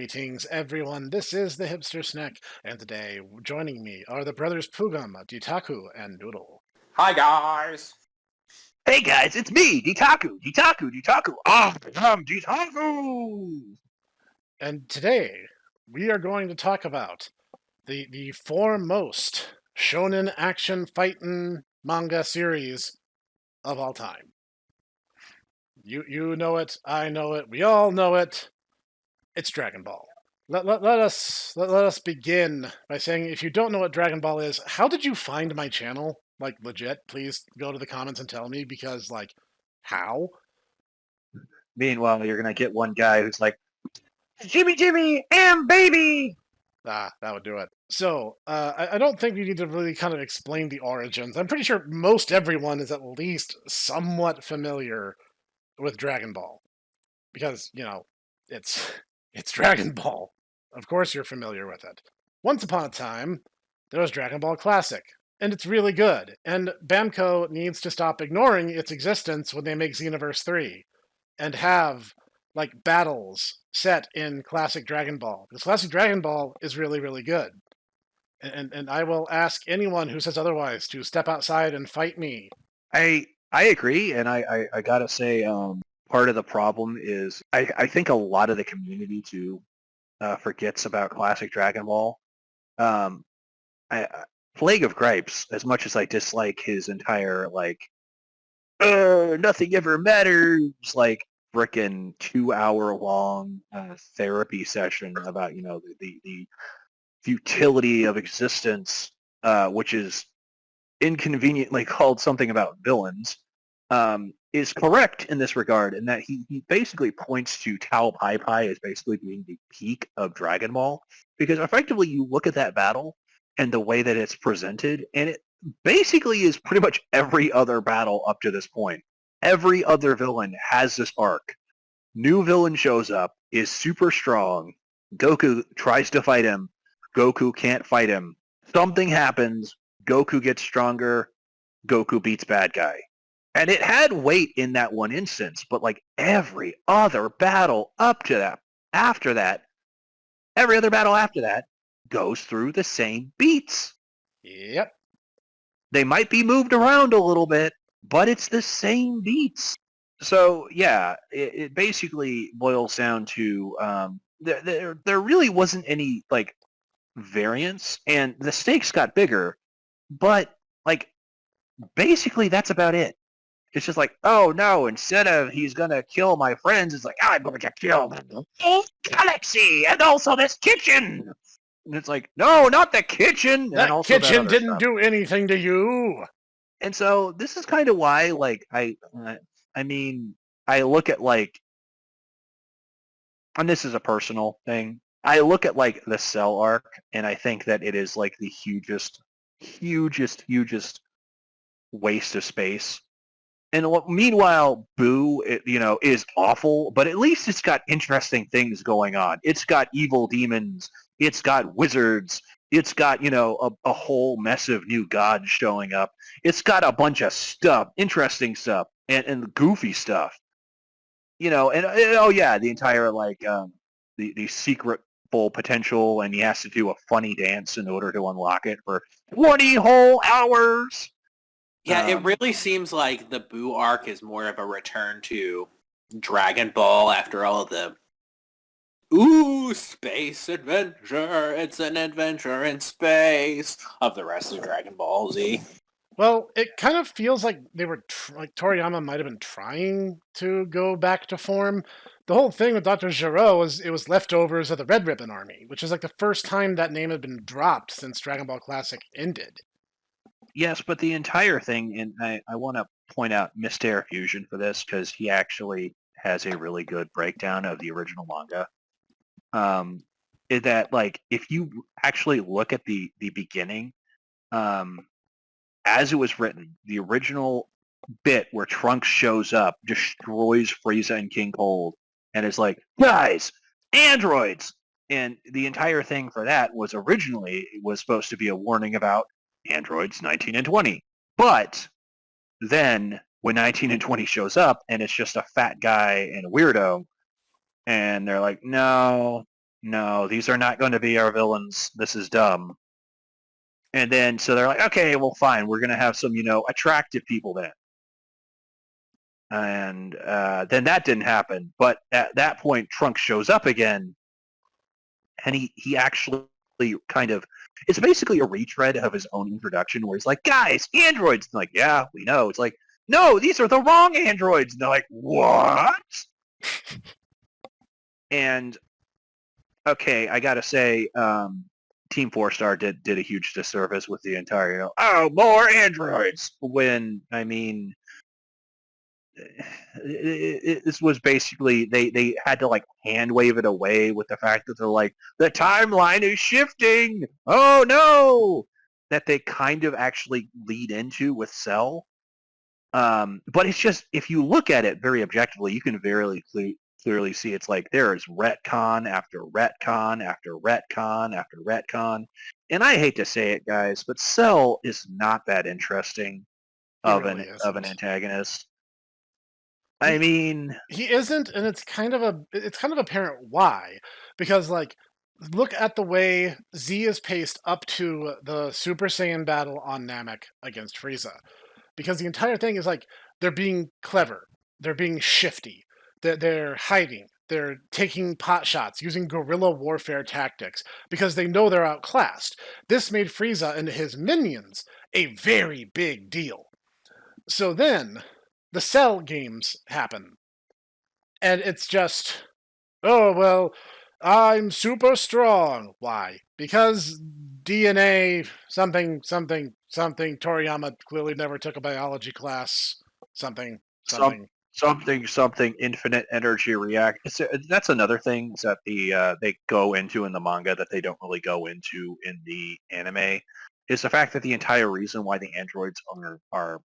Greetings, everyone. This is the Hipster Snek, and today joining me are the brothers Pugam, Ditaku, and Noodle. Hi guys! Hey guys, it's me, Ditaku. I'm Ditaku! And today we are going to talk about the foremost shonen action fighting manga series of all time. You know it, I know it, we all know it. It's Dragon Ball. Let us begin by saying, if you don't know what Dragon Ball is, how did you find my channel? Like, legit, please go to the comments and tell me, because, like, how? Meanwhile, you're gonna get one guy who's like, Jimmy, and baby! Ah, that would do it. So, I don't think we need to really kind of explain the origins. I'm pretty sure most everyone is at least somewhat familiar with Dragon Ball. Because, you know, it's Dragon Ball. Of course you're familiar with it. Once upon a time, there was Dragon Ball Classic, and it's really good. And Bamco needs to stop ignoring its existence when they make Xenoverse 3 and have, like, battles set in Classic Dragon Ball. Because Classic Dragon Ball is really, really good. And I will ask anyone who says otherwise to step outside and fight me. I agree, and I gotta say, part of the problem is I think a lot of the community too forgets about classic Dragon Ball. Plague of Gripes, as much as I dislike his entire nothing ever matters, like frickin' 2-hour long therapy session about the futility of existence, which is inconveniently called something about villains. Is correct in this regard, in that he basically points to Tao Pai Pai as basically being the peak of Dragon Ball, because effectively you look at that battle and the way that it's presented, and it basically is pretty much every other battle up to this point. Every other villain has this arc. New villain shows up, is super strong, Goku tries to fight him, Goku can't fight him, something happens, Goku gets stronger, Goku beats bad guy. And it had weight in that one instance, but like every other battle up to that, after that, every other battle after that goes through the same beats. Yep. They might be moved around a little bit, but it's the same beats. So yeah, it basically boils down to there really wasn't any like variance, and the stakes got bigger, but like basically that's about it. It's just like, oh no, instead of he's gonna kill my friends, it's like, I'm gonna get killed the whole galaxy and also this kitchen. And it's like, no, not the kitchen. That and also kitchen that didn't stuff. do anything to you. And so this is kind of why, like, I mean, I look at like, and this is a personal thing. I look at like the Cell arc, and I think that it is like the hugest waste of space. And meanwhile, Boo, is awful, but at least it's got interesting things going on. It's got evil demons. It's got wizards. It's got, a whole mess of new gods showing up. It's got a bunch of stuff, interesting stuff, and goofy stuff. Oh yeah, the entire, the secret full potential, and he has to do a funny dance in order to unlock it for 20 whole hours. Yeah, it really seems like the Boo arc is more of a return to Dragon Ball after all of the space adventure, it's an adventure in space of the rest of Dragon Ball Z. Well, it kind of feels like they were, like Toriyama might have been trying to go back to form. The whole thing with Dr. Gero was it was leftovers of the Red Ribbon Army, which is like the first time that name had been dropped since Dragon Ball Classic ended. Yes, but the entire thing, and I want to point out Mr. Fusion for this, because he actually has a really good breakdown of the original manga. Is that, like, if you actually look at the beginning, as it was written, the original bit where Trunks shows up, destroys Frieza and King Cold, and is like, guys, androids! And the entire thing for that was originally was supposed to be a warning about androids 19 and 20. But then when 19 and 20 shows up and it's just a fat guy and a weirdo, and they're like, no, no, these are not going to be our villains. This is dumb. And then, so they're like, okay, well, fine. We're going to have some, attractive people then. And then that didn't happen. But at that point, Trunks shows up again. And he actually kind of, it's basically a retread of his own introduction where he's like, guys, androids. And like, yeah, we know. It's like, no, these are the wrong androids. And they're like, what? And, okay, I got to say, Team 4-Star did a huge disservice with the entire, more androids. When, I mean, this was basically, they had to like hand wave it away with the fact that they're like, the timeline is shifting. Oh no! That they kind of actually lead into with Cell. But it's just, if you look at it very objectively, you can very clearly see it's like there is retcon after retcon after retcon after retcon. And I hate to say it, guys, but Cell is not that interesting of really an antagonist. I mean, he isn't, and it's kind of apparent why, because like, look at the way Z is paced up to the Super Saiyan battle on Namek against Frieza, because the entire thing is like they're being clever, they're being shifty, they're hiding, they're taking pot shots, using guerrilla warfare tactics because they know they're outclassed. This made Frieza and his minions a very big deal. So then the Cell games happen. And it's just, oh, well, I'm super strong. Why? Because DNA, something, Toriyama clearly never took a biology class. Something. Something infinite energy react. That's another thing that they go into in the manga that they don't really go into in the anime, is the fact that the entire reason why the androids are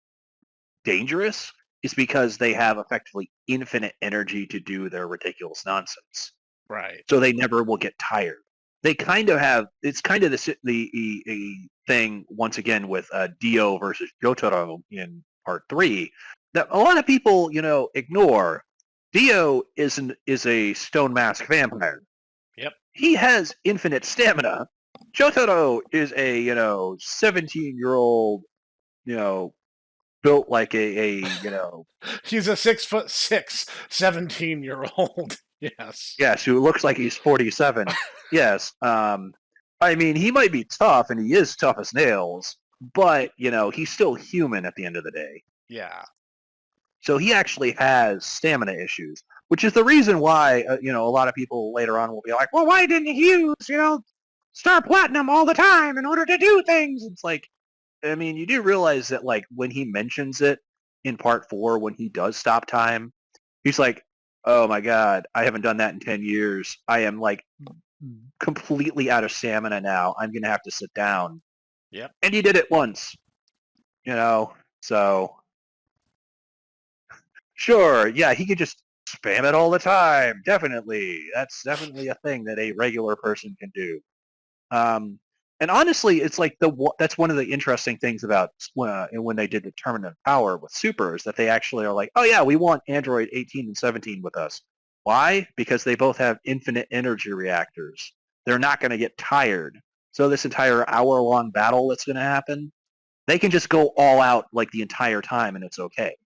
dangerous is because they have effectively infinite energy to do their ridiculous nonsense. Right. So they never will get tired. They kind of have, it's kind of the thing, once again, with Dio versus Jotaro in part 3, that a lot of people, ignore. Dio is a stone mask vampire. Yep. He has infinite stamina. Jotaro is a, 17-year-old, built like a He's a 6'6", 17-year-old. Yes. Yes, who looks like he's 47. Yes. I mean, he might be tough, and he is tough as nails, but, he's still human at the end of the day. Yeah. So he actually has stamina issues, which is the reason why, a lot of people later on will be like, well, why didn't he use, Star Platinum all the time in order to do things? It's like, I mean, you do realize that, like, when he mentions it in part 4, when he does stop time, he's like, oh my god, I haven't done that in 10 years. I am, like, completely out of stamina now. I'm going to have to sit down. Yep. And he did it once. So... Sure, yeah, he could just spam it all the time. Definitely. That's definitely a thing that a regular person can do. And honestly, it's like that's one of the interesting things about when they did the Tournament of Power with Super, is that they actually are like, oh yeah, we want Android 18 and 17 with us. Why? Because they both have infinite energy reactors. They're not going to get tired. So this entire hour-long battle that's going to happen, they can just go all out like the entire time and it's okay.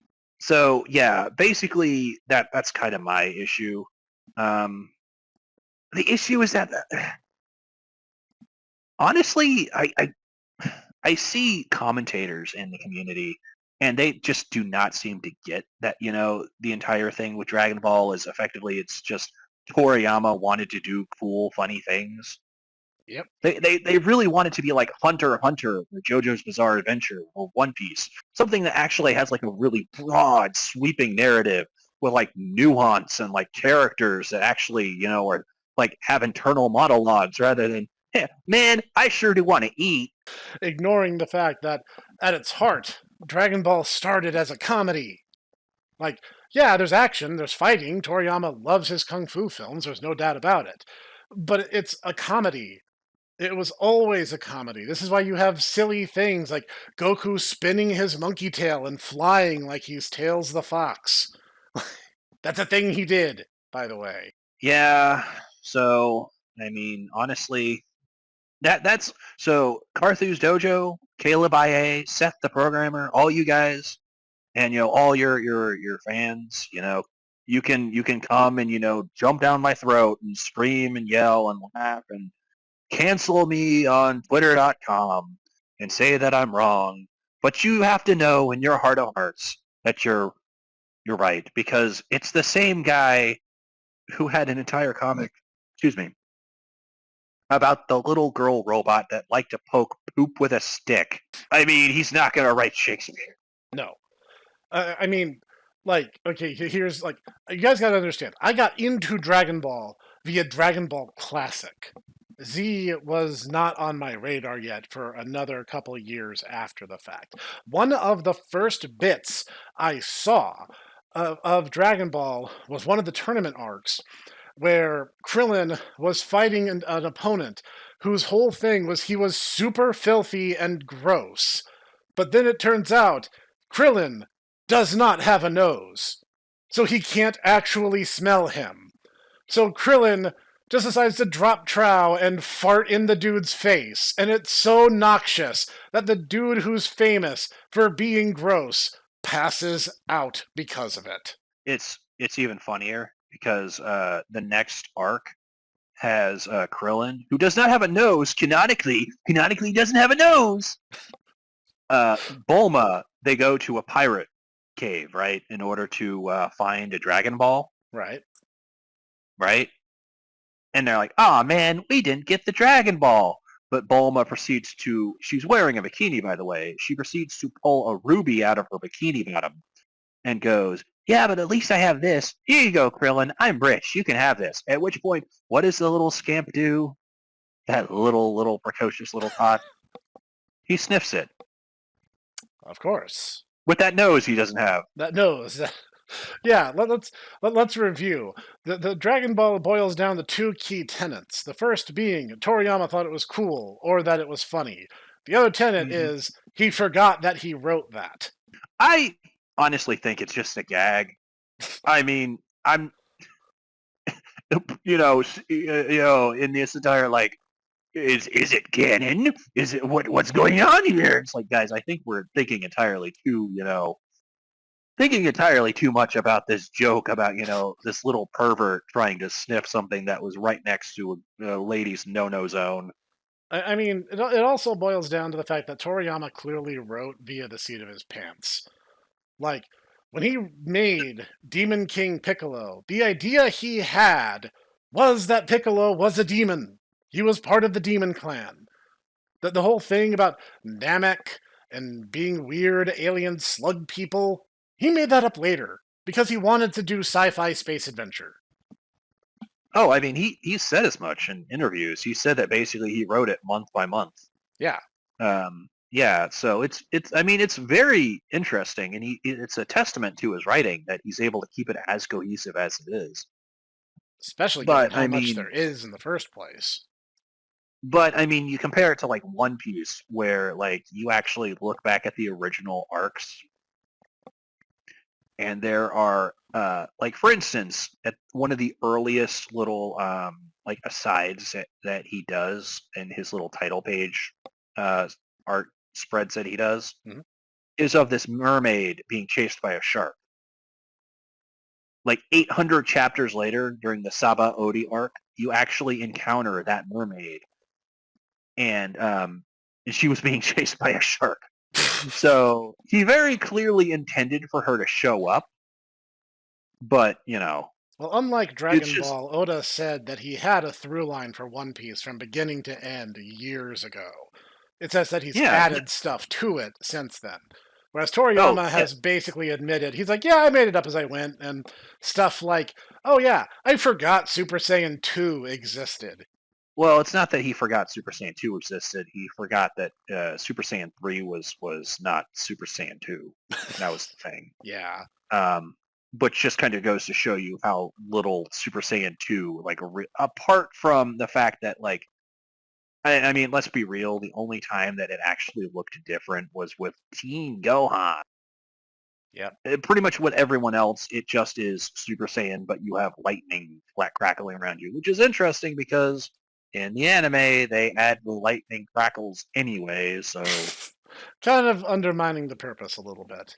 So yeah, basically that's kind of my issue. The issue is that honestly, I see commentators in the community, and they just do not seem to get that, the entire thing with Dragon Ball is effectively, it's just Toriyama wanted to do cool, funny things. Yep. They really want it to be like Hunter x Hunter or JoJo's Bizarre Adventure or One Piece. Something that actually has like a really broad, sweeping narrative with like nuance and like characters that actually, are like have internal monologues rather than, hey, man, I sure do want to eat. Ignoring the fact that at its heart, Dragon Ball started as a comedy. Like, yeah, there's action, there's fighting. Toriyama loves his kung fu films, there's no doubt about it. But it's a comedy. It was always a comedy. This is why you have silly things like Goku spinning his monkey tail and flying like he's Tails the Fox. That's a thing he did, by the way. Yeah, so, I mean, honestly, that's so Carthew's Dojo, Caleb IA, Seth the programmer, all you guys, and all your fans, you can come and jump down my throat and scream and yell and laugh and cancel me on Twitter.com and say that I'm wrong, but you have to know in your heart of hearts that you're right, because it's the same guy who had an entire comic, excuse me, about the little girl robot that liked to poke poop with a stick. I mean, he's not going to write Shakespeare. No. I mean, okay, here's, you guys got to understand. I got into Dragon Ball via Dragon Ball Classic. Z was not on my radar yet for another couple of years after the fact. One of the first bits I saw of Dragon Ball was one of the tournament arcs where Krillin was fighting an opponent whose whole thing was he was super filthy and gross. But then it turns out Krillin does not have a nose, so he can't actually smell him. So Krillin just decides to drop trow and fart in the dude's face, and it's so noxious that the dude who's famous for being gross passes out because of it. It's even funnier because the next arc has Krillin, who does not have a nose, canonically doesn't have a nose. Bulma, they go to a pirate cave, right, in order to find a Dragon Ball. Right. And they're like, "Ah, man, we didn't get the Dragon Ball." But Bulma proceeds to, she's wearing a bikini, by the way. She proceeds to pull a ruby out of her bikini bottom and goes, "Yeah, but at least I have this. Here you go, Krillin. I'm rich. You can have this." At which point, what does the little scamp do? That little precocious little tot. He sniffs it. Of course. With that nose he doesn't have. That nose. Yeah, let's review. The Dragon Ball boils down to two key tenets. The first being Toriyama thought it was cool or that it was funny. The other tenet is he forgot that he wrote that. I honestly think it's just a gag. I mean, I'm in this entire is it canon? Is it what's going on here? It's like, guys, I think we're thinking entirely too much about this joke about this little pervert trying to sniff something that was right next to a lady's no-no zone. I mean, it also boils down to the fact that Toriyama clearly wrote via the seat of his pants. Like, when he made Demon King Piccolo, the idea he had was that Piccolo was a demon. He was part of the demon clan. The whole thing about Namek and being weird alien slug people, he made that up later because he wanted to do sci-fi space adventure. Oh, I mean, he said as much in interviews. He said that basically he wrote it month by month. Yeah. Yeah, so it's very interesting, and it's a testament to his writing that he's able to keep it as cohesive as it is. Especially given how much there is in the first place. But, I mean, you compare it to, One Piece, where, you actually look back at the original arcs, and there are, for instance, at one of the earliest little, asides that he does in his little title page art spreads that he does, is of this mermaid being chased by a shark. 800 chapters later, during the Saba Odi arc, you actually encounter that mermaid. And she was being chased by a shark. So he very clearly intended for her to show up, but Well, unlike Dragon Ball, Oda said that he had a through line for One Piece from beginning to end years ago. It says that he's added stuff to it since then. Whereas Toriyama has basically admitted, he's like, yeah, I made it up as I went, and stuff like, oh yeah, I forgot Super Saiyan 2 existed. Well, it's not that he forgot Super Saiyan 2 existed. He forgot that Super Saiyan 3 was not Super Saiyan 2. That was the thing. Yeah. But just kind of goes to show you how little Super Saiyan 2, apart from the fact that, I mean, let's be real, the only time that it actually looked different was with Teen Gohan. Yeah. Pretty much with everyone else, it just is Super Saiyan, but you have lightning crackling around you, which is interesting because in the anime, they add the lightning crackles anyway, so Kind of undermining the purpose a little bit.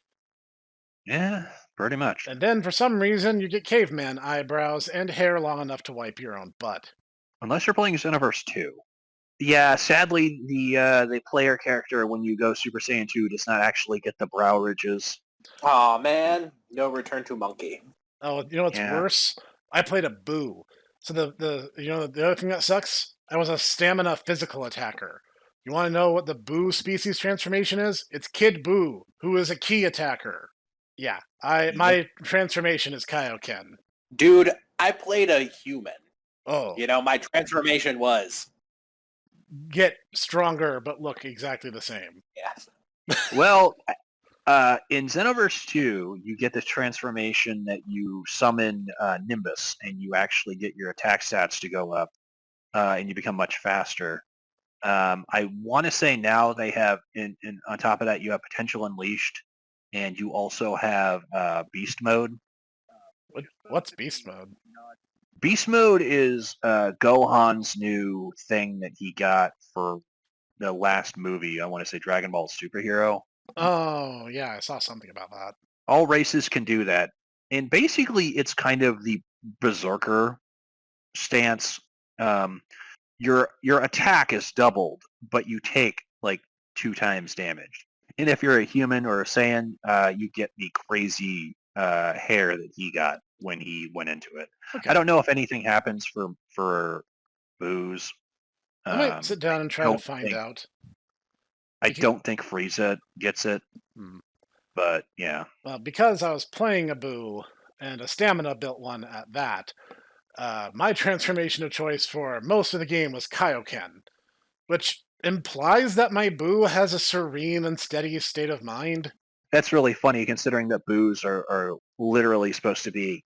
yeah, pretty much. And then for some reason, you get caveman eyebrows and hair long enough to wipe your own butt. Unless you're playing Xenoverse 2. Yeah, sadly, the player character, when you go Super Saiyan 2, does not actually get the brow ridges. Aw, man. No return to monkey. Oh, you know what's Yeah. worse? I played a Boo. So the other thing that sucks? I was a stamina physical attacker. You want to know what the Boo species transformation is? It's Kid Boo, who is a key attacker. Yeah, my transformation is Kaioken. Dude, I played a human. Oh, You know, my transformation was... get stronger but look exactly the same. Yes. Well, in Xenoverse 2, you get this transformation that you summon Nimbus, and you actually get your attack stats to go up, and you become much faster. I want to say now they have, on top of that, you have Potential Unleashed, and you also have Beast Mode. What's beast mode? Beast Mode is Gohan's new thing that he got for the last movie. I want to say Dragon Ball Superhero. Oh, yeah, I saw something about that. All races can do that. And basically, it's kind of the Berserker stance. Your attack is doubled, but you take like 2 times damage. And if you're a human or a Saiyan, you get the crazy hair that he got when he went into it. Okay. I don't know if anything happens for Booze. I might sit down and try to find out. I don't think Frieza gets it, but yeah. Well, because I was playing a Boo, and a stamina built one at that, my transformation of choice for most of the game was Kaioken, which implies that my Boo has a serene and steady state of mind. That's really funny considering that Boos are literally supposed to be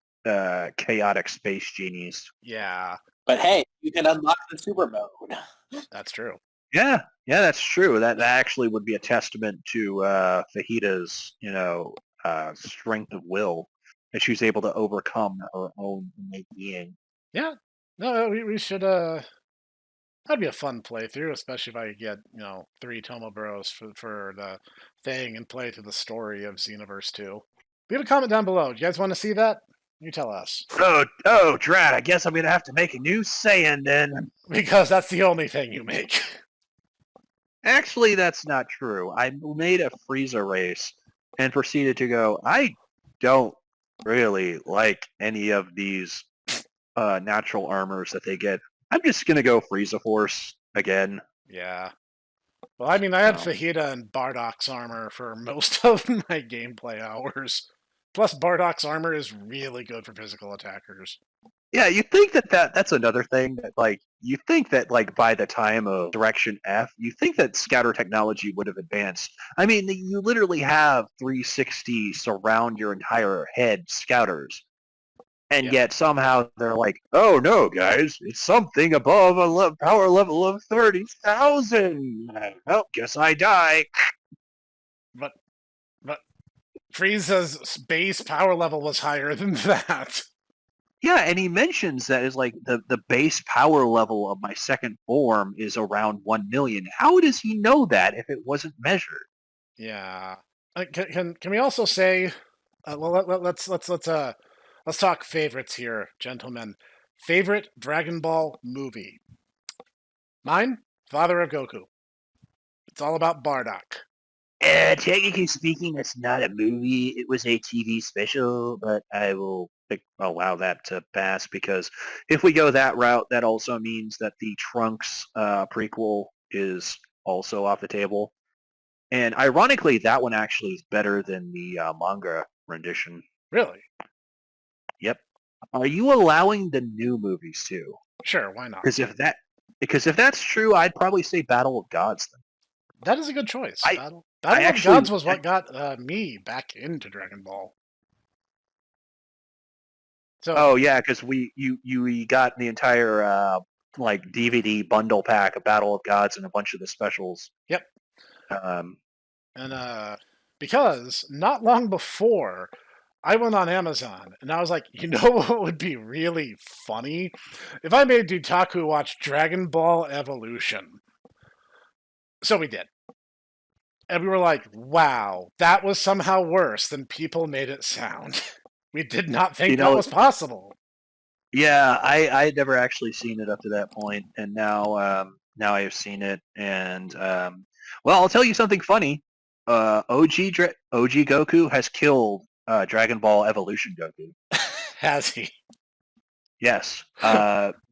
chaotic space genies. Yeah, But hey, you can unlock the super mode. that's true. Yeah, that's true. That actually would be a testament to Fajitas, strength of will, that she's able to overcome her own innate being. Yeah, no, we should. That'd be a fun playthrough, especially if I could get 3 Tomo Bros for the thing and play through the story of Xenoverse 2. Leave a comment down below. Do you guys want to see that? You tell us. Oh, Drat, I guess I'm going to have to make a new Saiyan then. Because that's the only thing you make. Actually, that's not true. I made a Frieza race and proceeded to go, I don't really like any of these natural armors that they get. I'm just going to go Frieza Force again. Yeah. Well, I mean, I had Fajita and Bardock's armor for most of my gameplay hours. Plus, Bardock's armor is really good for physical attackers. Yeah, you think that's another thing that, you think that, by the time of Direction F, you think that scatter technology would have advanced. I mean, you literally have 360 surround your entire head scouters. And yet somehow they're like, oh no, guys, it's something above a power level of 30,000. Well, guess I die. But Frieza's base power level was higher than that. Yeah, and he mentions that is like the base power level of my second form is around 1 million. How does he know that if it wasn't measured? Yeah. Can we also say, let's talk favorites here, gentlemen. Favorite Dragon Ball movie? Mine, Father of Goku. It's all about Bardock. Technically speaking, that's not a movie. It was a TV special, but I will allow that to pass because if we go that route, that also means that the Trunks prequel is also off the table. And ironically, that one actually is better than the manga rendition. Really? Yep. Are you allowing the new movies too? Sure, why not? Because if that's true, I'd probably say Battle of Gods then. That is a good choice. Battle I of actually- Gods was what got me back into Dragon Ball. So, Oh yeah, because we got the entire DVD bundle pack of Battle of Gods and a bunch of the specials. Yep. Um, and because not long before I went on Amazon and I was like, you know what would be really funny? If I made Dutaku watch Dragon Ball Evolution. So we did. And we were like, wow, that was somehow worse than people made it sound. We did not think that was possible. Yeah, I had never actually seen it up to that point, and now I have seen it, and well, I'll tell you something funny. OG Goku has killed Dragon Ball Evolution Goku. Has he? Yes,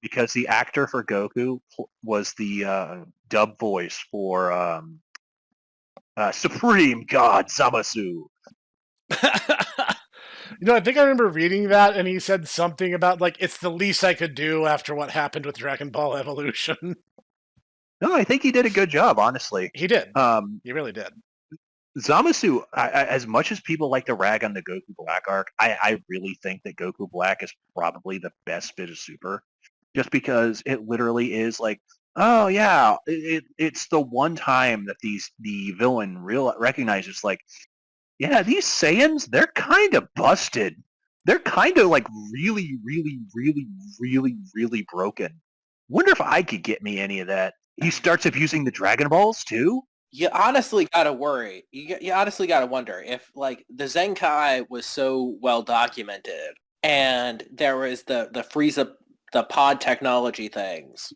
because the actor for Goku was the dub voice for Supreme God Zamasu. I think I remember reading that, and he said something about, like, it's the least I could do after what happened with Dragon Ball Evolution. No, I think he did a good job, honestly. He did. He really did. Zamasu, as much as people like to rag on the Goku Black arc, I really think that Goku Black is probably the best bit of Super, just because it literally is like, oh yeah, it's the one time that the villain recognizes, like, yeah, these Saiyans, they're kind of busted. They're kind of like really, really, really, really, really broken. Wonder if I could get me any of that. He starts abusing the Dragon Balls too? You honestly gotta worry. You honestly gotta wonder if, like, the Zenkai was so well documented, and there was the Frieza, the pod technology things.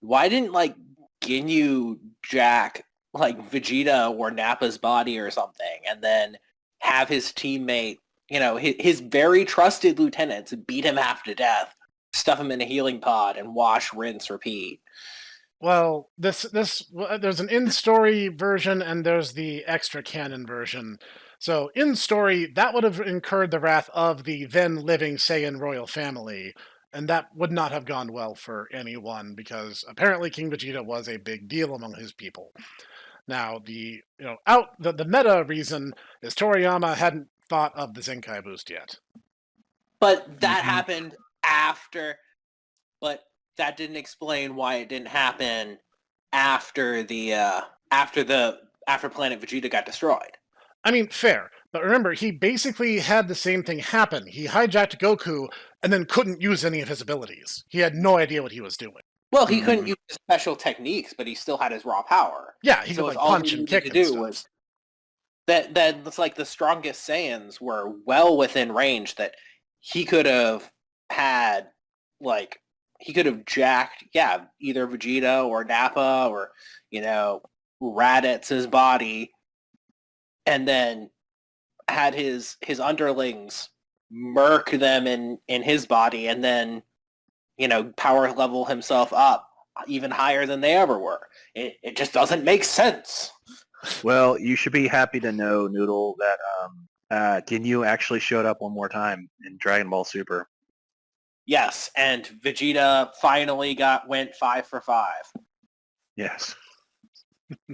Why didn't, like, Ginyu jack, like, Vegeta or Nappa's body or something, and then have his teammate, his very trusted lieutenants beat him half to death, stuff him in a healing pod, and wash, rinse, repeat? Well, there's an in-story version and there's the extra canon version. So in-story, that would have incurred the wrath of the then living Saiyan royal family, and that would not have gone well for anyone because apparently King Vegeta was a big deal among his people. Now, the meta reason is Toriyama hadn't thought of the Zenkai boost yet. But that happened after. But that didn't explain why it didn't happen after after Planet Vegeta got destroyed. I mean, fair. But remember, he basically had the same thing happen. He hijacked Goku and then couldn't use any of his abilities. He had no idea what he was doing. Well, he couldn't use his special techniques, but he still had his raw power. Yeah, he could like punch and kick and stuff. Was that it's like the strongest Saiyans were well within range that he could have had, like, he could have jacked, either Vegeta or Nappa or, Raditz' body, and then had his underlings murk them in his body, and then, power level himself up even higher than they ever were. It just doesn't make sense. Well, you should be happy to know, Noodle, that Ginyu actually showed up one more time in Dragon Ball Super. Yes, and Vegeta finally went 5 for 5. Yes.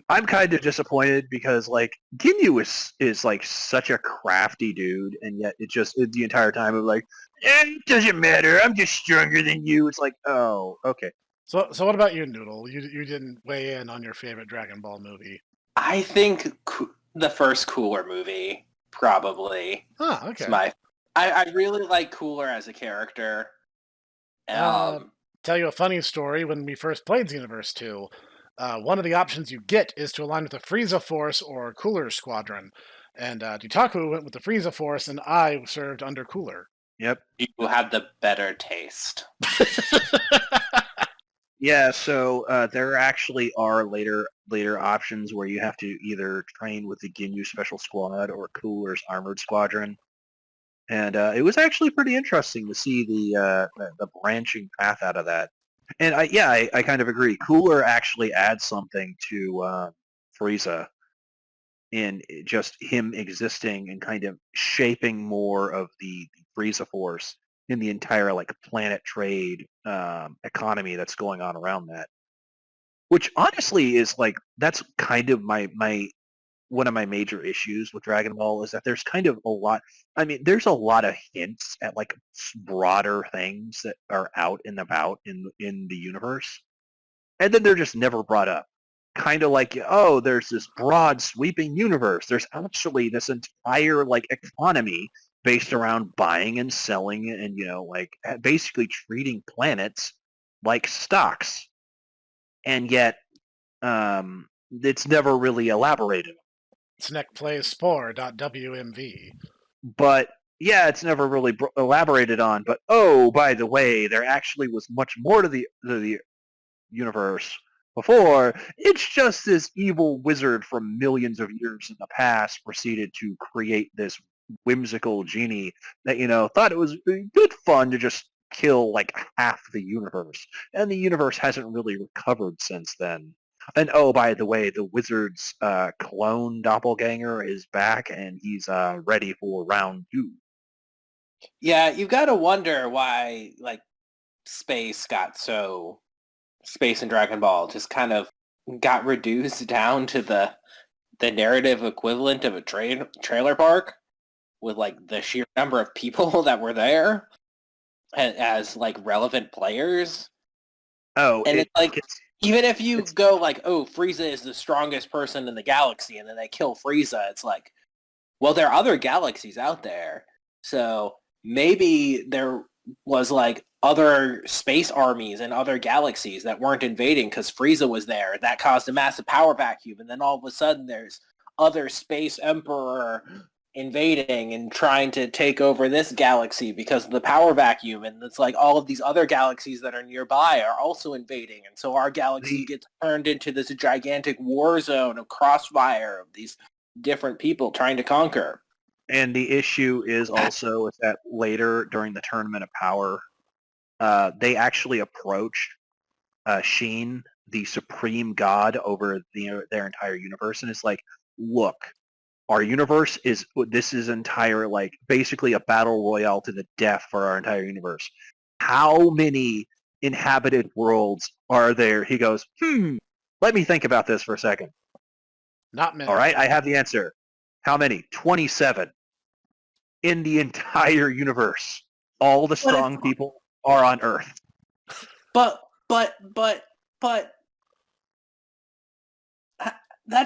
I'm kind of disappointed because, like, Ginyu is like such a crafty dude, and yet the entire time of like, it doesn't matter, I'm just stronger than you. It's like, oh, okay. So what about you, Noodle? You didn't weigh in on your favorite Dragon Ball movie. I think the first Cooler movie, probably. Oh, okay. I really like Cooler as a character. Tell you a funny story. When we first played Xenoverse 2, one of the options you get is to align with the Frieza Force or Cooler Squadron. And Dutaku went with the Frieza Force, and I served under Cooler. Yep. You have the better taste. Yeah, so there actually are later options where you have to either train with the Ginyu Special Squad or Cooler's Armored Squadron. And it was actually pretty interesting to see the branching path out of that. And I kind of agree. Cooler actually adds something to Frieza in just him existing and kind of shaping more of the Frieza Force in the entire like planet trade economy that's going on around that. Which honestly is like, that's kind of my one of my major issues with Dragon Ball is that there's kind of a lot. I mean, there's a lot of hints at like broader things that are out and about in the universe, and then they're just never brought up. Kind of like, oh, there's this broad sweeping universe. There's actually this entire like economy based around buying and selling and, like basically treating planets like stocks. And yet, it's never really elaborated. Snek plays Spore.wmv. But yeah, it's never really elaborated on. But oh, by the way, there actually was much more to the universe before. It's just this evil wizard from millions of years in the past proceeded to create this whimsical genie that, thought it was good fun to just kill like half the universe. And the universe hasn't really recovered since then. And oh, by the way, the wizard's clone doppelganger is back, and he's ready for round 2. Yeah, you've got to wonder why, like, space and Dragon Ball just kind of got reduced down to the narrative equivalent of a trailer park with, like, the sheer number of people that were there as like, relevant players. Oh, and it's like... Even if you go like, oh, Frieza is the strongest person in the galaxy, and then they kill Frieza, it's like, well, there are other galaxies out there. So maybe there was like other space armies and other galaxies that weren't invading because Frieza was there. That caused a massive power vacuum. And then all of a sudden there's other space emperor invading and trying to take over this galaxy because of the power vacuum, and it's like all of these other galaxies that are nearby are also invading, and so our galaxy gets turned into this gigantic war zone of crossfire of these different people trying to conquer. And the issue is also is that later during the Tournament of Power, they actually approached Sheen, the supreme god over their entire universe, and it's like, look, our universe is entire, like, basically a battle royale to the death for our entire universe. How many inhabited worlds are there? He goes, let me think about this for a second. Not many. All right, I have the answer. How many? 27. In the entire universe. All the strong people are on Earth. But that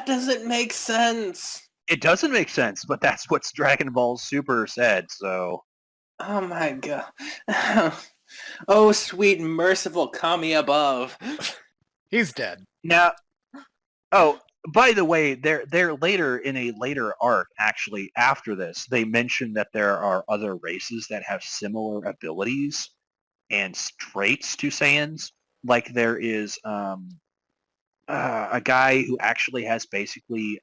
doesn't make sense. It doesn't make sense, but that's what Dragon Ball Super said, so... Oh my god. Oh, sweet merciful Kami above. He's dead. Now, by the way, they're later, in a later arc, actually, after this, they mention that there are other races that have similar abilities and traits to Saiyans. Like, there is a guy who actually has basically...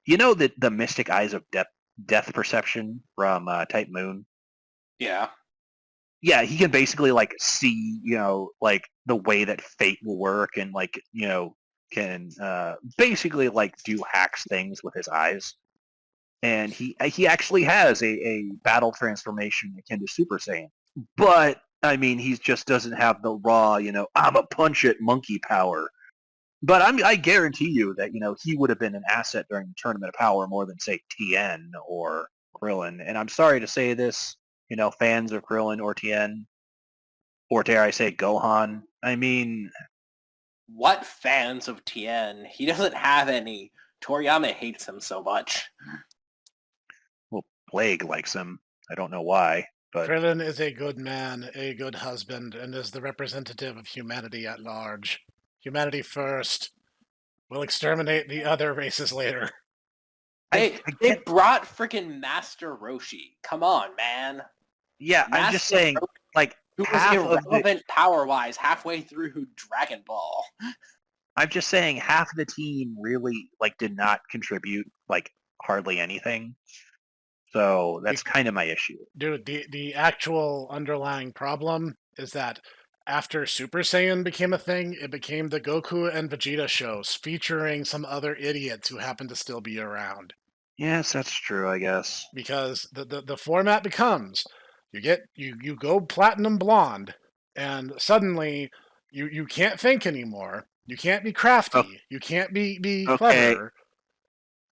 the mystic eyes of death perception from Type Moon? Yeah. Yeah, he can basically, like, see, like, the way that fate will work and, like, can basically, like, do hacks things with his eyes. And he actually has a battle transformation akin to Super Saiyan. But, I mean, he just doesn't have the raw, I'm a punch it monkey power. But I guarantee you that, he would have been an asset during the Tournament of Power more than, say, Tien or Krillin. And I'm sorry to say this, fans of Krillin or Tien, or dare I say Gohan. I mean... What fans of Tien? He doesn't have any. Toriyama hates him so much. Well, Plague likes him. I don't know why, but... Krillin is a good man, a good husband, and is the representative of humanity at large. Humanity first. We'll exterminate the other races later. They brought freaking Master Roshi. Come on, man. Yeah, Master I'm just saying, Roshi, like, who was irrelevant power-wise halfway through Dragon Ball. I'm just saying half of the team really, like, did not contribute, like, hardly anything. So that's kind of my issue. Dude, the actual underlying problem is that after Super Saiyan became a thing, it became the Goku and Vegeta shows featuring some other idiots who happen to still be around. Yes, that's true, I guess. Because the format becomes you go platinum blonde, and suddenly you can't think anymore. You can't be crafty. You can't be clever.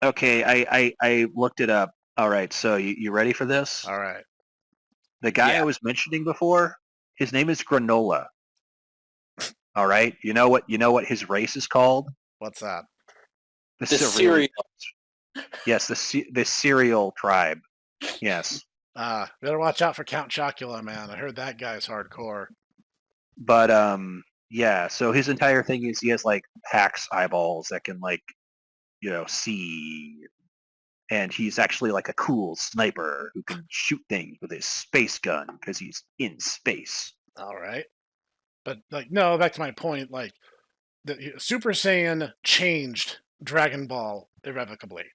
Okay, I looked it up. All right, so you ready for this? All right. The guy I was mentioning before, his name is Granola. All right, you know what his race is called? What's that? The cereal. Yes, the cereal tribe. Yes. Better watch out for Count Chocula, man. I heard that guy's hardcore. But yeah, so his entire thing is he has like Pax eyeballs that can like, see, and he's actually like a cool sniper who can shoot things with his space gun because he's in space. All right. But like, no, back to my point, like the Super Saiyan changed Dragon Ball irrevocably.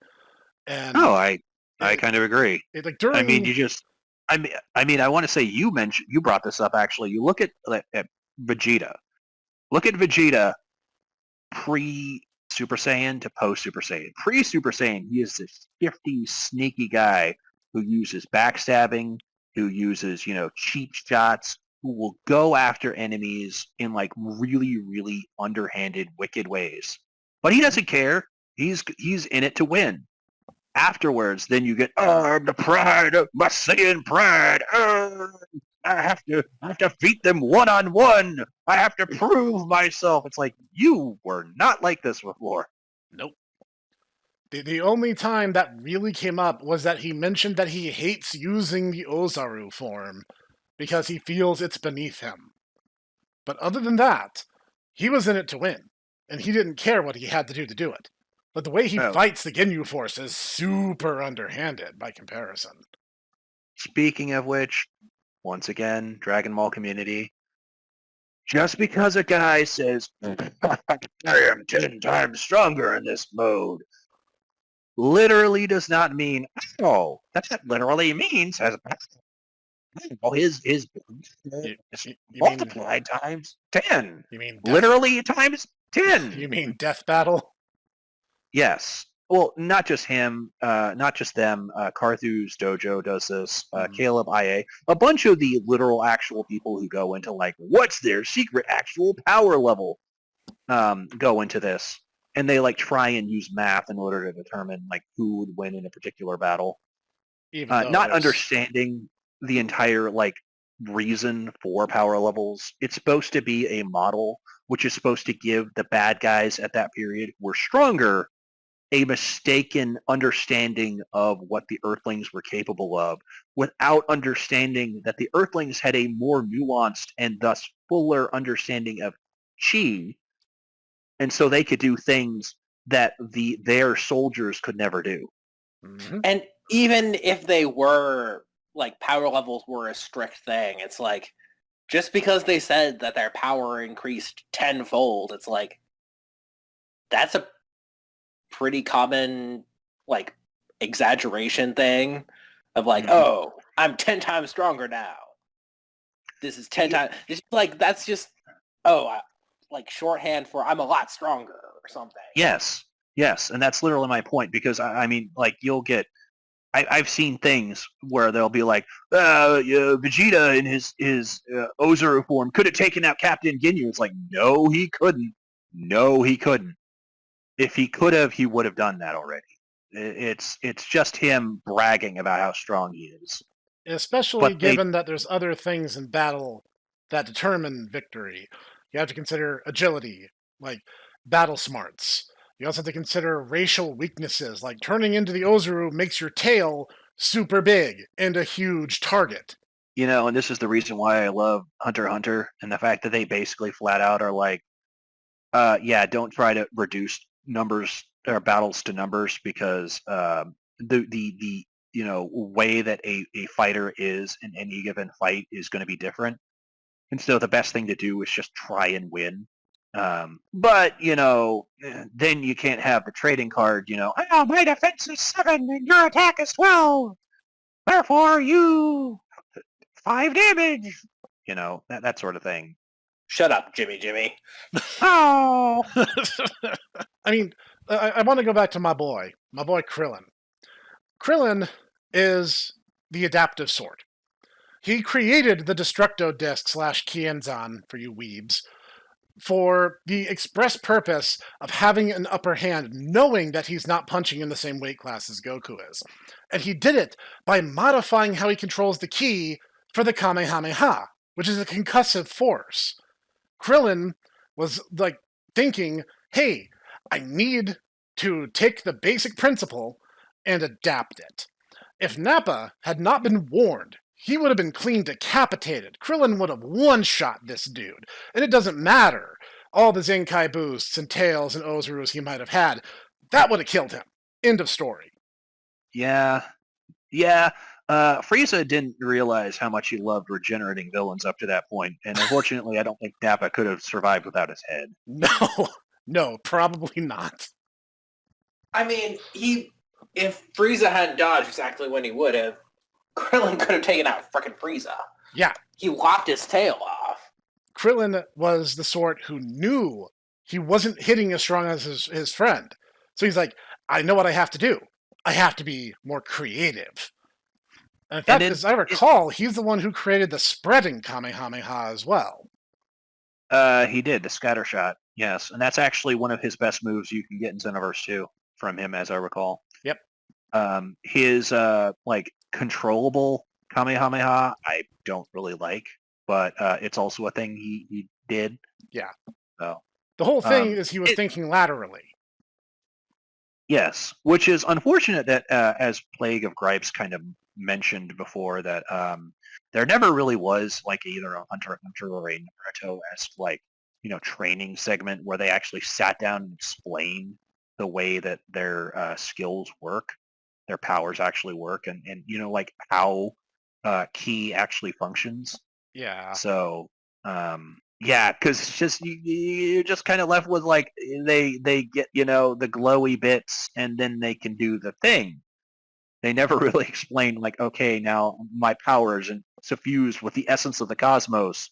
And Oh, I kind of agree. like during I mean, I want to say you brought this up actually. You look at Vegeta. Look at Vegeta pre Super Saiyan to post Super Saiyan. Pre Super Saiyan, he is this shifty, sneaky guy who uses backstabbing, who uses, cheap shots, who will go after enemies in like really, really underhanded, wicked ways. But he doesn't care. He's in it to win. Afterwards, then you get, the pride of my Saiyan pride. I have to defeat them one-on-one. I have to prove myself. It's like, you were not like this before. Nope. The only time that really came up was that he mentioned that he hates using the Ozaru form because he feels it's beneath him. But other than that, he was in it to win, and he didn't care what he had to do it. But the way he fights the Ginyu Force is super underhanded by comparison. Speaking of which, once again, Dragon Ball community, just because a guy says, I am 10 times stronger in this mode, literally does not mean, that literally means his multiplied times 10. You mean literally times 10. You mean Death Battle? Yes. Well, not just him, not just them. Carthu's Dojo does this. Caleb IA. A bunch of the literal actual people who go into like, what's their secret actual power level, go into this. And they like try and use math in order to determine like who would win in a particular battle. Not understanding the entire like reason for power levels. It's supposed to be a model which is supposed to give the bad guys at that period who were stronger a mistaken understanding of what the Earthlings were capable of without understanding that the Earthlings had a more nuanced and thus fuller understanding of chi, and so they could do things that their soldiers could never do. Mm-hmm. And even if they were, like, power levels were a strict thing, it's like, just because they said that their power increased tenfold, it's like, that's a pretty common, like, exaggeration thing of like, oh, I'm 10 times stronger now. This is 10 times. It's like, that's just, like shorthand for I'm a lot stronger or something. Yes, and that's literally my point, because I mean, like, you'll get, I've seen things where they'll be like, Vegeta in his Ozaru form could have taken out Captain Ginyu. It's like, no, he couldn't. If he could have, he would have done that already. It's just him bragging about how strong he is. Especially given that there's other things in battle that determine victory. You have to consider agility, like battle smarts. You also have to consider racial weaknesses, like turning into the Ozaru makes your tail super big and a huge target. You know, and this is the reason why I love Hunter x Hunter, and the fact that they basically flat out are like, don't try to reduce numbers or battles to numbers, because the way that a fighter is in any given fight is going to be different. And so the best thing to do is just try and win. But, then you can't have the trading card, my defense is 7 and your attack is 12. Therefore, you 5 damage. That sort of thing. Shut up, Jimmy. Oh! I mean, I want to go back to my boy Krillin. Krillin is the adaptive sword. He created the Destructo Disc / Kienzan, for you weebs, for the express purpose of having an upper hand, knowing that he's not punching in the same weight class as Goku is. And he did it by modifying how he controls the ki for the Kamehameha, which is a concussive force. Krillin was like thinking, hey, I need to take the basic principle and adapt it. If Nappa had not been warned, he would have been clean decapitated. Krillin would have one-shot this dude. And it doesn't matter all the Zenkai boosts and tails and Ozurus he might have had. That would have killed him. End of story. Yeah. Frieza didn't realize how much he loved regenerating villains up to that point, and unfortunately, I don't think Nappa could have survived without his head. No, probably not. I mean, if Frieza hadn't dodged exactly when he would have, Krillin could have taken out frickin' Frieza. Yeah. He lopped his tail off. Krillin was the sort who knew he wasn't hitting as strong as his friend. So he's like, I know what I have to do. I have to be more creative. And in fact, as I recall, he's the one who created the spreading Kamehameha as well. He did, the scatter shot, yes. And that's actually one of his best moves you can get in Xenoverse 2 from him, as I recall. Yep. His, controllable Kamehameha, I don't really like, but it's also a thing he did. Yeah. So the whole thing is he was thinking laterally. Yes, which is unfortunate that, as Plague of Gripes kind of mentioned before, that there never really was like either a Hunter x Hunter or a Naruto-esque training segment where they actually sat down and explained the way that their skills work, their powers actually work, and how ki actually functions. Yeah. So yeah, because it's just you're just kind of left with like they get the glowy bits and then they can do the thing. They never really explain like, okay, now my powers and suffused with the essence of the cosmos,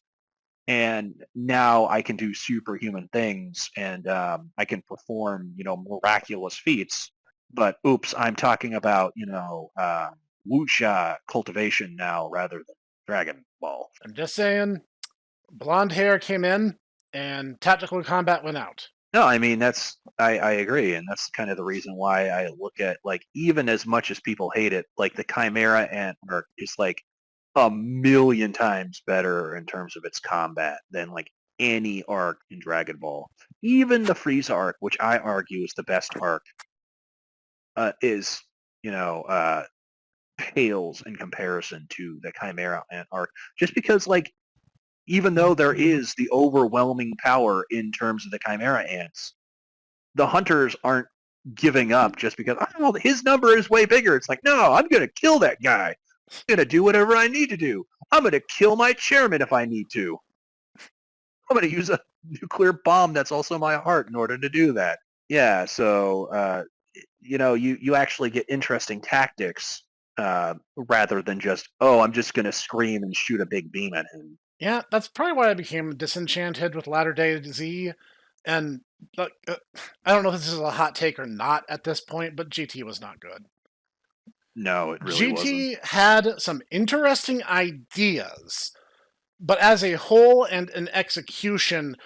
and now I can do superhuman things and I can perform miraculous feats. But oops, I'm talking about wuxia cultivation now rather than Dragon Ball. I'm just saying. Blonde hair came in, and tactical combat went out. No, I mean, I agree, and that's kind of the reason why I look at, like, even as much as people hate it, like, the Chimera Ant arc is, like, a million times better in terms of its combat than, like, any arc in Dragon Ball. Even the Frieza arc, which I argue is the best arc, is, pales in comparison to the Chimera Ant arc, just because, like, even though there is the overwhelming power in terms of the Chimera Ants, the hunters aren't giving up just because, oh, his number is way bigger. It's like, no, I'm going to kill that guy. I'm going to do whatever I need to do. I'm going to kill my chairman if I need to. I'm going to use a nuclear bomb that's also my heart in order to do that. Yeah, so, you actually get interesting tactics rather than just, oh, I'm just going to scream and shoot a big beam at him. Yeah, that's probably why I became disenchanted with Latter-day Z. And I don't know if this is a hot take or not at this point, but GT was not good. No, it really wasn't. GT had some interesting ideas, but as a whole and an execution,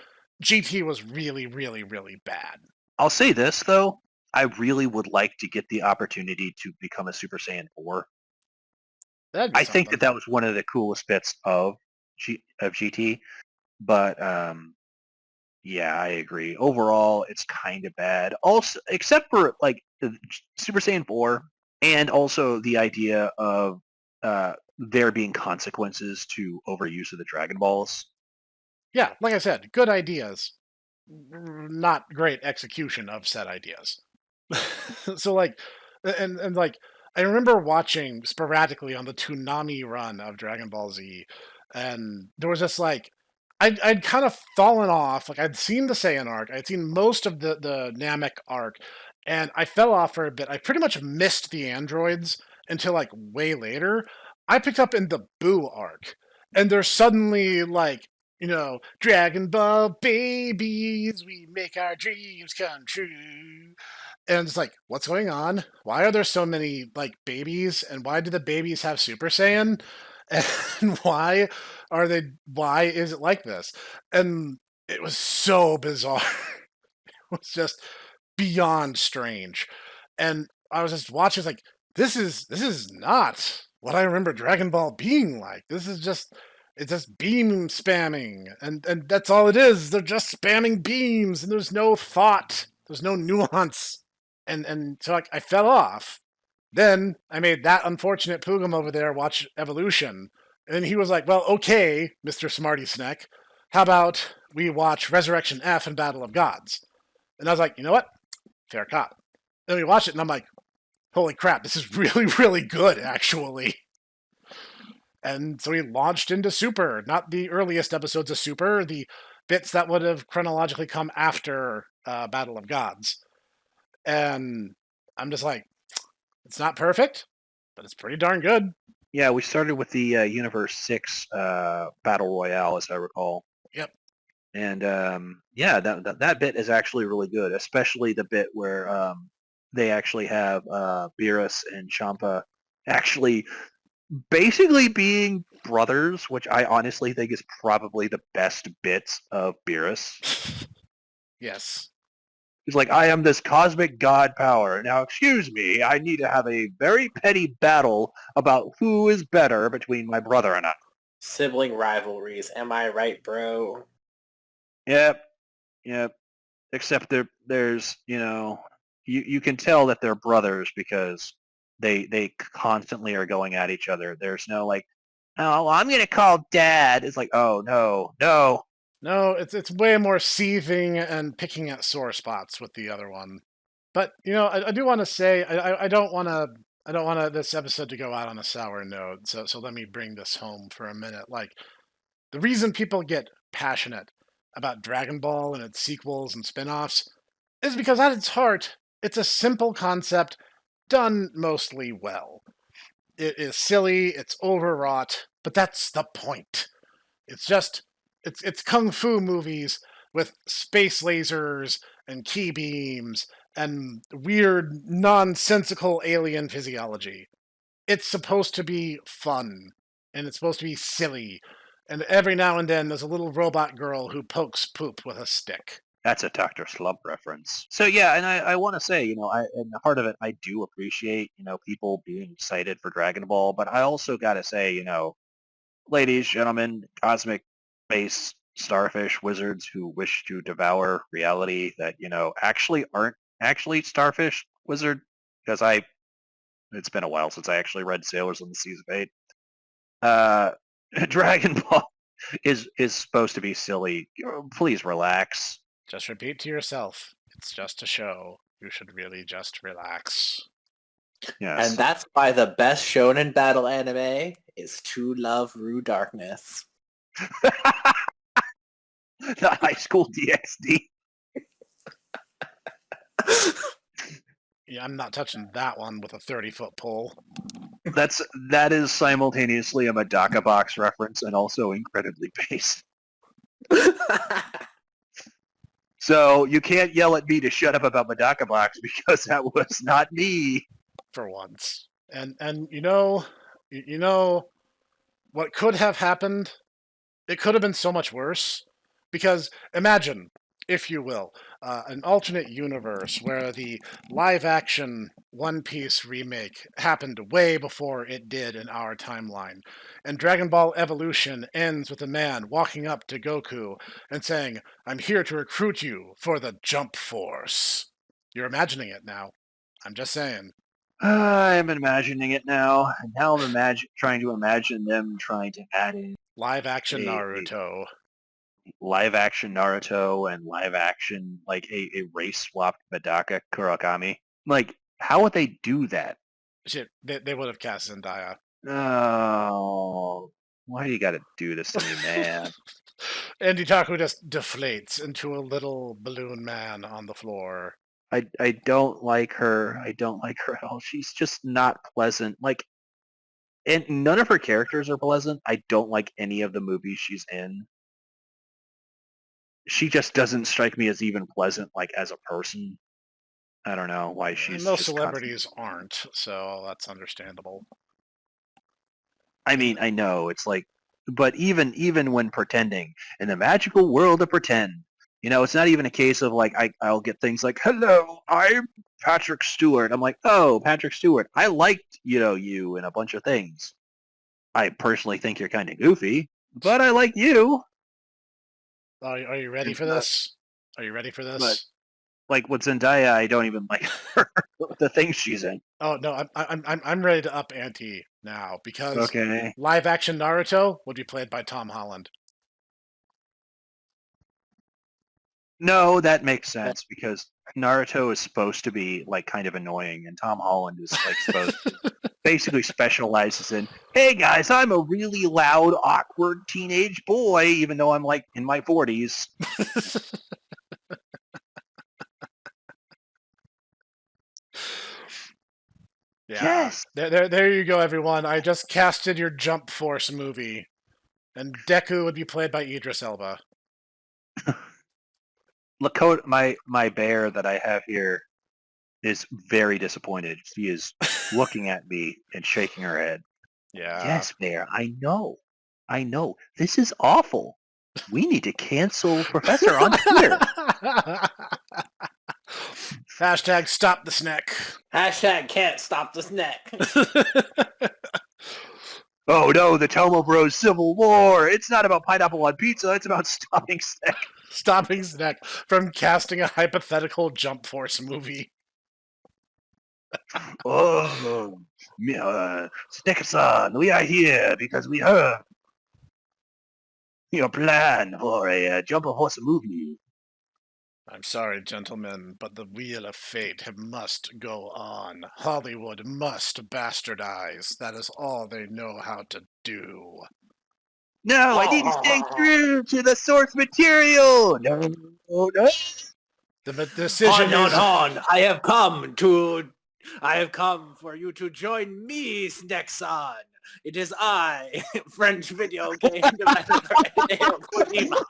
GT was really, really, really bad. I'll say this, though. I really would like to get the opportunity to become a Super Saiyan 4. I think that was one of the coolest bits of GT, but yeah, I agree. Overall, it's kind of bad. Also, except for like the Super Saiyan 4, and also the idea of there being consequences to overuse of the Dragon Balls. Yeah, like I said, good ideas, not great execution of said ideas. So like, and like, I remember watching sporadically on the Toonami run of Dragon Ball Z. And there was just like, I'd kind of fallen off. Like I'd seen the Saiyan arc, I'd seen most of the Namek arc, and I fell off for a bit. I pretty much missed the androids until like way later. I picked up in the Boo arc, and there's suddenly like, Dragon Ball babies, we make our dreams come true. And it's like, what's going on? Why are there so many like babies? And why do the babies have Super Saiyan? And why is it like this? And it was so bizarre. It was just beyond strange. And I was just watching like, this is not what I remember Dragon Ball being like. It's just beam spamming, and that's all it is. They're just spamming beams, and there's no thought, there's no nuance, and so like I fell off. Then I made that unfortunate Pugum over there watch Evolution. And he was like, well, okay, Mr. Smarty Snek, how about we watch Resurrection F and Battle of Gods? And I was like, you know what? Fair cop. Then we watched it, and I'm like, holy crap, this is really, really good, actually. And so we launched into Super, not the earliest episodes of Super, the bits that would have chronologically come after Battle of Gods. And I'm just like, it's not perfect, but it's pretty darn good. Yeah, we started with the Universe 6 Battle Royale, as I recall. Yep. And yeah, that bit is actually really good, especially the bit where they actually have Beerus and Champa actually basically being brothers, which I honestly think is probably the best bits of Beerus. Yes. He's like, I am this cosmic god power. Now, excuse me, I need to have a very petty battle about who is better between my brother and I. Sibling rivalries. Am I right, bro? Yep. Except there's, you can tell that they're brothers because they constantly are going at each other. There's no like, oh, well, I'm going to call Dad. It's like, oh, no. No, it's way more seething and picking at sore spots with the other one. But I do want to say I don't want this episode to go out on a sour note. So let me bring this home for a minute. Like, the reason people get passionate about Dragon Ball and its sequels and spin-offs is because at its heart, it's a simple concept done mostly well. It is silly, it's overwrought, but that's the point. It's just it's kung fu movies with space lasers and key beams and weird nonsensical alien physiology. It's supposed to be fun and it's supposed to be silly. And every now and then there's a little robot girl who pokes poop with a stick. That's a Dr. Slump reference. So yeah, and I want to say, in the heart of it, I do appreciate, people being excited for Dragon Ball, but I also got to say, ladies, gentlemen, cosmic space starfish wizards who wish to devour reality that, actually aren't actually starfish wizard, because it's been a while since I actually read Sailors on the Seas of Fate. Dragon Ball is supposed to be silly. Please relax. Just repeat to yourself, it's just a show. You should really just relax. Yes. And that's why the best shonen battle anime is To Love Ru Darkness. The high school DxD. Yeah, I'm not touching that one with a 30-foot pole. That is simultaneously a Medaka box reference and also incredibly based. So you can't yell at me to shut up about Medaka box because that was not me. For once. And what could have happened? It could have been so much worse. Because imagine, if you will, an alternate universe where the live-action One Piece remake happened way before it did in our timeline. And Dragon Ball Evolution ends with a man walking up to Goku and saying, I'm here to recruit you for the Jump Force. You're imagining it now. I'm just saying. I'm imagining it now. And now I'm trying to imagine them trying to add in Live-action Naruto. Live-action Naruto and live-action, like, a race-swapped Medaka Kurakami. Like, how would they do that? Shit, they would have cast Zendaya. Oh, why do you gotta do this to me, man? And Itaku just deflates into a little balloon man on the floor. I don't like her. I don't like her at all. She's just not pleasant. Like, and none of her characters are pleasant. I don't like any of the movies she's in. She just doesn't strike me as even pleasant, like, as a person. I don't know why she's. And most celebrities aren't, so that's understandable. I mean, I know it's like, but even when pretending in the magical world of pretend, it's not even a case of like I'll get things like, "Hello, I'm Patrick Stewart." I'm like, "Oh, Patrick Stewart, I liked you in a bunch of things. I personally think you're kind of goofy, but I like you." Are you ready for this? Are you ready for this? like with Zendaya, I don't even like her, the things she's in. Oh no, I'm ready to up ante now because Okay. live action Naruto would be played by Tom Holland. No, that makes sense because Naruto is supposed to be like kind of annoying, and Tom Holland is like supposed to basically specializes in, hey guys, I'm a really loud, awkward teenage boy, even though I'm like in my 40s. Yeah. Yes. There you go, everyone. I just casted your Jump Force movie, and Deku would be played by Idris Elba. Lakota, my bear that I have here is very disappointed. She is looking at me and shaking her head. Yeah. Yes, bear, I know. This is awful. We need to cancel Professor on Twitter. Hashtag stop the snack. Hashtag can't stop the snack. Oh no, the Tomo Bros Civil War. It's not about pineapple on pizza. It's about stopping Snek. Stopping Snek from casting a hypothetical Jump Force movie. Oh, Snek-san, we are here because we heard your plan for a Jump Force movie. I'm sorry, gentlemen, but the wheel of fate must go on. Hollywood must bastardize. That is all they know how to do. No, I need to stay true to the source material. No. The decision is... On. I have come for you to join me, Snek-san. It is I, French video game developer Hideo Kojima.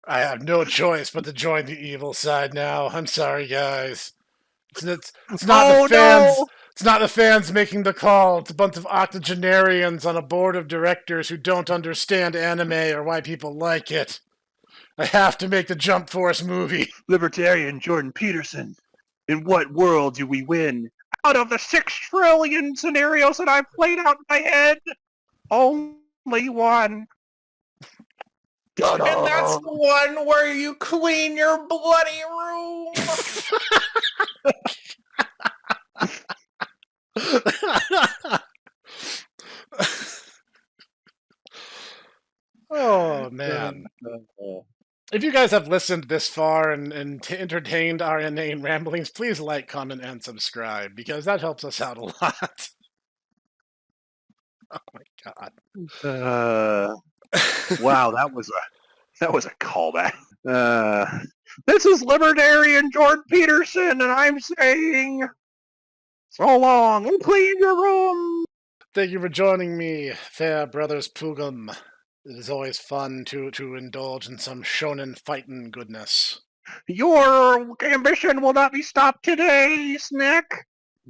I have no choice but to join the evil side now. I'm sorry, guys. It's not the fans. No. It's not the fans making the call. It's a bunch of octogenarians on a board of directors who don't understand anime or why people like it. I have to make the Jump Force movie. Libertarian Jordan Peterson, in what world do we win? Out of the 6 trillion scenarios that I've played out in my head, only one. And that's the one where you clean your bloody room. Oh, man. If you guys have listened this far and entertained our inane ramblings, please like, comment, and subscribe, because that helps us out a lot. Oh my god. Wow, that was a callback. This is Libertarian Jordan Peterson, and I'm saying, so long, and clean your room. Thank you for joining me, fair brothers Pugum. It is always fun to indulge in some shonen fightin' goodness. Your ambition will not be stopped today, Snek.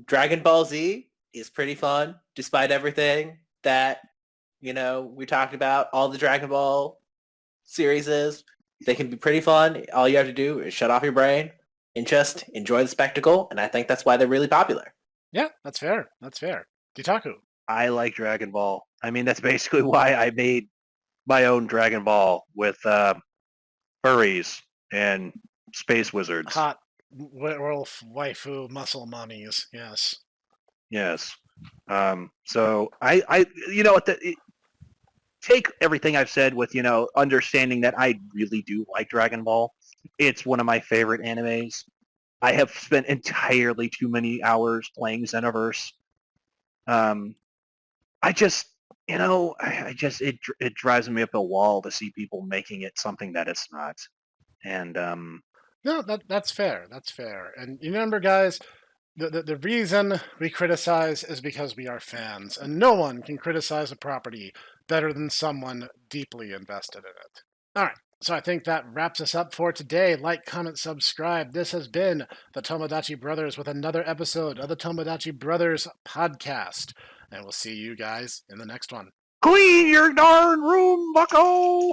Dragon Ball Z is pretty fun, despite everything that, we talked about. All the Dragon Ball series they can be pretty fun. All you have to do is shut off your brain and just enjoy the spectacle, and I think that's why they're really popular. Yeah, that's fair. Ditaku. I like Dragon Ball. I mean, that's basically why I made my own Dragon Ball with furries and space wizards. Hot werewolf waifu muscle mummies, yes. Yes. So I take everything I've said with, understanding that I really do like Dragon Ball. It's one of my favorite animes. I have spent entirely too many hours playing Xenoverse. It drives me up a wall to see people making it something that it's not. And no, that's fair. That's fair. And you remember, guys, the reason we criticize is because we are fans, and no one can criticize a property better than someone deeply invested in it. All right. So I think that wraps us up for today. Like, comment, subscribe. This has been the Tomodachi Brothers with another episode of the Tomodachi Brothers podcast. And we'll see you guys in the next one. Clean your darn room, bucko!